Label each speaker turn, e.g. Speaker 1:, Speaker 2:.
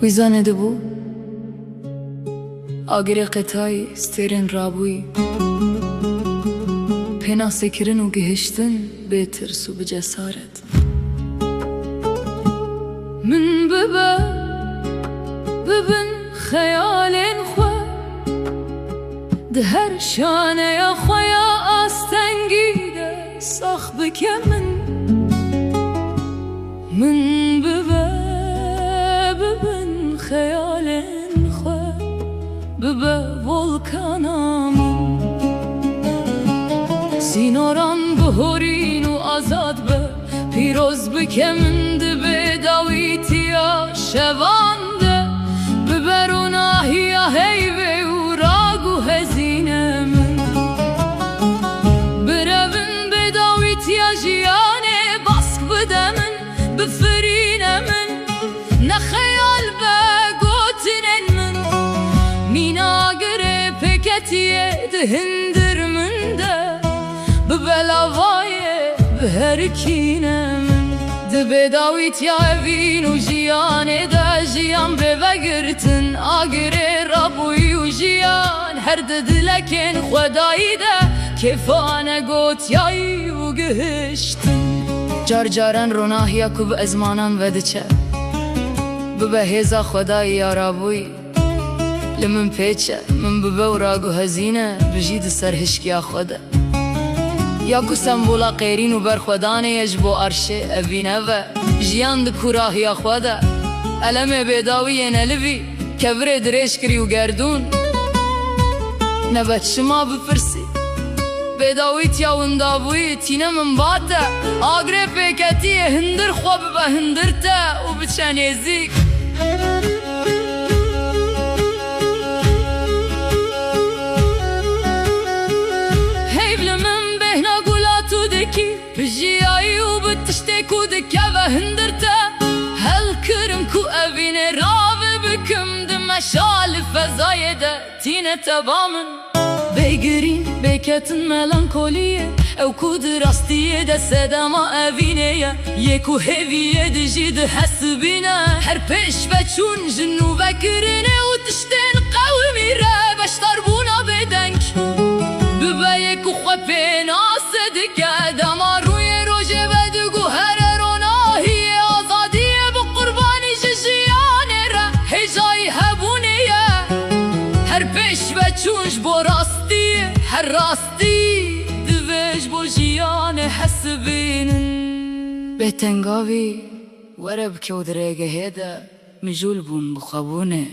Speaker 1: ویزانه دبو آگری قطعی سترین رابوی پنا سکرن و گهشتن به ترس و به جسارت من ببن خیالین خو ده هر شانه یا خویا آستنگیده ساخ بکمن من ببن خیالین خو ببه volkanamın سیناران بهورین و آزاد به پیروز بکمند به داویتیا شوانده ببرون آهیا هیوه و راگو هزینه من برون به داویتیا جیانه باسک بدمن بفرینه من نخیال به گوتنن من میناگره پکتیه دهندر من ده ببلاوایه بهرکینه من ده بداویت یا اوین و جیانه ده جیان به وگرتن آگره رابوی و جیان هر ده دلکن خدایی ده کفانه گوت یایی و گهشتن جار جارن روناهیا کب ازمانم ودچه ببه هزا خدایی یا رابوی لمن پیچه من ببه و راگو هزینه بجید سر هشکیا خوده یا کو سمبولا قیرین و برخودانه یجبو عرشه اوینه و جیان ده کوراهیا خوده علم بیداوی نلوی کبر درش کری و گردون نبت شما بپرسی بیداوی تیا وندابوی تینه من باته آگره پیکتی هندر خواب به هندرته و بچن یزیک بجیایی و بتشتی کو دکه و هندرته هل کرم کو اوینه راوه بکم ده مشال فضای ده تینه تبامن بیگرین بیکتن ملانکولیه او کو درستیه ده سدما اوینه یکو هویه ده جید حسبینه هر پیش و چون جنو بکرینه و تشتین قومی ره بشتر بونا بدنگ ببا یکو خواه ناسه دکه دما روی روژه و دگو هر روناهی آزادیه به قربانی جیانه را هجای هبونیه هر پیش و چونش با راستیه هر راستی دوش با جیانه حسبینن بهتنگاوی ورب که و درگه هده مجول بون بخوابونه